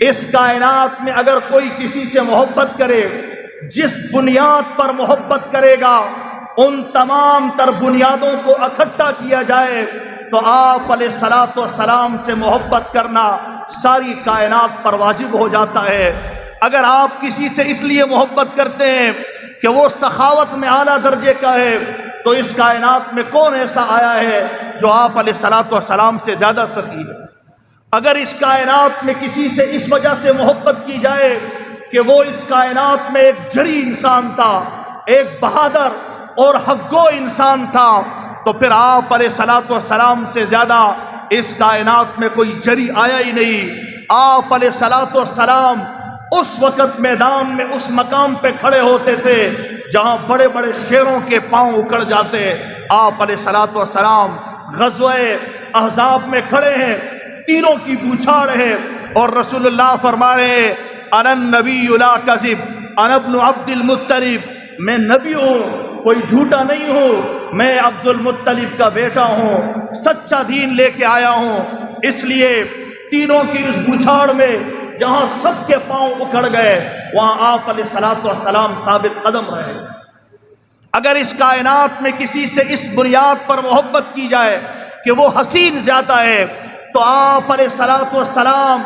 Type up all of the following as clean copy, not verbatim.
اس کائنات میں اگر کوئی کسی سے محبت کرے، جس بنیاد پر محبت کرے گا ان تمام تر بنیادوں کو اکٹھا کیا جائے تو آپ علیہ الصلوۃ والسلام سے محبت کرنا ساری کائنات پر واجب ہو جاتا ہے۔ اگر آپ کسی سے اس لیے محبت کرتے ہیں کہ وہ سخاوت میں اعلیٰ درجے کا ہے تو اس کائنات میں کون ایسا آیا ہے جو آپ علیہ الصلوۃ والسلام سے زیادہ سخی ہے؟ اگر اس کائنات میں کسی سے اس وجہ سے محبت کی جائے کہ وہ اس کائنات میں ایک جری انسان تھا، ایک بہادر اور حق گو انسان تھا، تو پھر آپ علیہ الصلوۃ والسلام سے زیادہ اس کائنات میں کوئی جری آیا ہی نہیں۔ آپ علیہ الصلوۃ والسلام اس وقت میدان میں اس مقام پہ کھڑے ہوتے تھے جہاں بڑے بڑے شیروں کے پاؤں اکھڑ جاتے۔ آپ علیہ الصلوۃ والسلام غزوہ احزاب میں کھڑے ہیں، تیروں کی بوچھاڑ ہے، اور رسول اللہ فرما رہے ہیں انا النبی لا کذب انا ابن عبد المطلب، میں نبی ہوں، کوئی جھوٹا نہیں ہوں، میں عبد المطلب کا بیٹا ہوں، سچا دین لے کے آیا ہوں۔ اس لیے تیروں کی اس بوچھاڑ میں جہاں سب کے پاؤں اکھڑ گئے وہاں آپ علیہ الصلوۃ والسلام ثابت قدم رہے۔ اگر اس کائنات میں کسی سے اس بنیاد پر محبت کی جائے کہ وہ حسین زیادہ ہے تو آپ علیہ الصلوۃ والسلام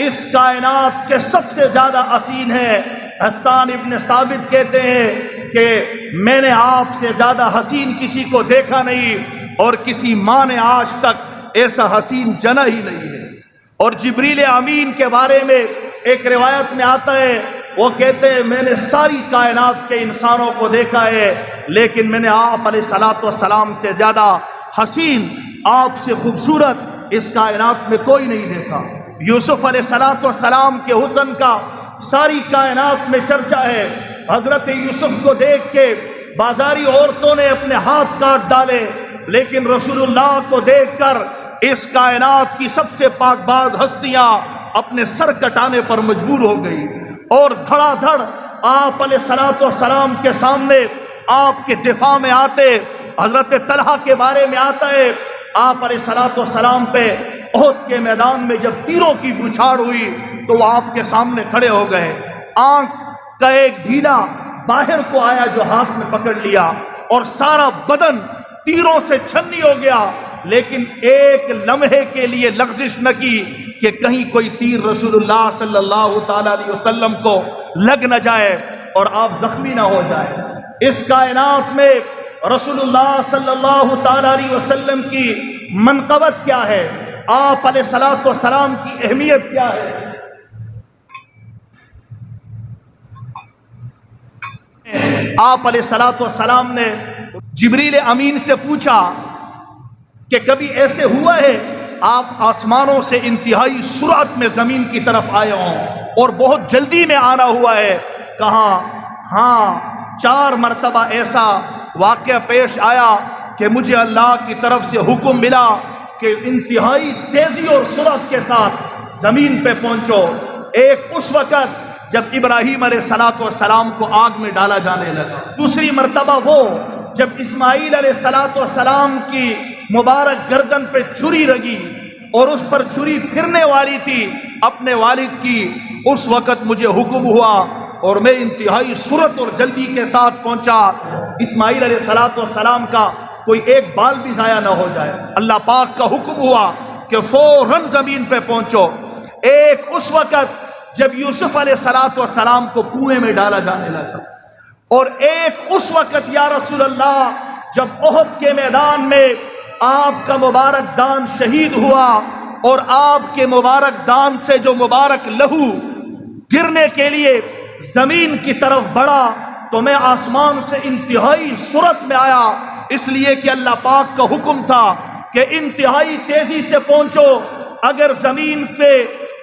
اس کائنات کے سب سے زیادہ حسین ہیں۔ حسان ابن ثابت کہتے ہیں کہ میں نے آپ سے زیادہ حسین کسی کو دیکھا نہیں اور کسی ماں نے آج تک ایسا حسین جنا ہی نہیں ہے۔ اور جبریل امین کے بارے میں ایک روایت میں آتا ہے، وہ کہتے ہیں میں نے ساری کائنات کے انسانوں کو دیکھا ہے لیکن میں نے آپ علیہ الصلوۃ والسلام سے زیادہ حسین، آپ سے خوبصورت اس کائنات میں کوئی نہیں دیکھا۔ یوسف علیہ الصلوۃ والسلام کے حسن کا ساری کائنات میں چرچا ہے۔ حضرت یوسف کو دیکھ کے بازاری عورتوں نے اپنے ہاتھ کاٹ ڈالے، لیکن رسول اللہ کو دیکھ کر اس کائنات کی سب سے پاک باز ہستیاں اپنے سر کٹانے پر مجبور ہو گئی، اور دھڑا دھڑ آپ علیہ الصلوۃ والسلام کے سامنے آپ کے دفاع میں آتے۔ حضرت طلحہ کے بارے میں آتا ہے آپ علیہ الصلوۃ والسلام پہ احد کے میدان میں جب تیروں کی بوچھاڑ ہوئی تو وہ آپ کے سامنے کھڑے ہو گئے، آنکھ کا ایک ڈھیلا باہر کو آیا جو ہاتھ میں پکڑ لیا اور سارا بدن تیروں سے چھنی ہو گیا، لیکن ایک لمحے کے لیے لغزش نہ کی کہ کہیں کوئی تیر رسول اللہ صلی اللہ تعالی علیہ وسلم کو لگ نہ جائے اور آپ زخمی نہ ہو جائے۔ اس کائنات میں رسول اللہ صلی اللہ تعالی علیہ وسلم کی منقبت کیا ہے، آپ علیہ الصلوۃ والسلام کی اہمیت کیا ہے؟ آپ علیہ الصلوۃ والسلام نے جبریل امین سے پوچھا کہ کبھی ایسے ہوا ہے آپ آسمانوں سے انتہائی سرعت میں زمین کی طرف آئے ہوں اور بہت جلدی میں آنا ہوا ہے؟ کہا ہاں، 4 مرتبہ ایسا واقعہ پیش آیا کہ مجھے اللہ کی طرف سے حکم ملا کہ انتہائی تیزی اور سرعت کے ساتھ زمین پہ پہنچو۔ ایک اس وقت جب ابراہیم علیہ الصلوۃ والسلام کو آگ میں ڈالا جانے لگا، دوسری مرتبہ وہ جب اسماعیل علیہ الصلوۃ والسلام کی مبارک گردن پہ چھری لگی اور اس پر چھری پھرنے والی تھی اپنے والد کی، اس وقت مجھے حکم ہوا اور میں انتہائی سرعت اور جلدی کے ساتھ پہنچا، اسماعیل علیہ الصلوۃ والسلام کا کوئی ایک بال بھی ضائع نہ ہو جائے۔ اللہ پاک کا حکم ہوا کہ فوراً زمین پہ پہنچو۔ ایک اس وقت جب یوسف علیہ الصلوۃ والسلام کو کنویں میں ڈالا جانے لگا، اور ایک اس وقت یا رسول اللہ جب احد کے میدان میں آپ کا مبارک دان شہید ہوا اور آپ کے مبارک دان سے جو مبارک لہو گرنے کے لیے زمین کی طرف بڑھا تو میں آسمان سے انتہائی سرعت میں آیا، اس لیے کہ اللہ پاک کا حکم تھا کہ انتہائی تیزی سے پہنچو۔ اگر زمین پہ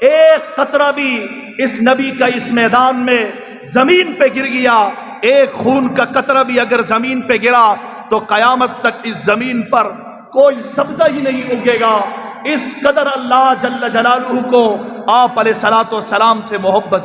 ایک قطرہ بھی اس نبی کا اس میدان میں زمین پہ گر گیا، ایک خون کا قطرہ بھی اگر زمین پہ گرا تو قیامت تک اس زمین پر کوئی سبزہ ہی نہیں اگے گا۔ اس قدر اللہ جل جلالہ کو آپ علیہ الصلوۃ والسلام سے محبت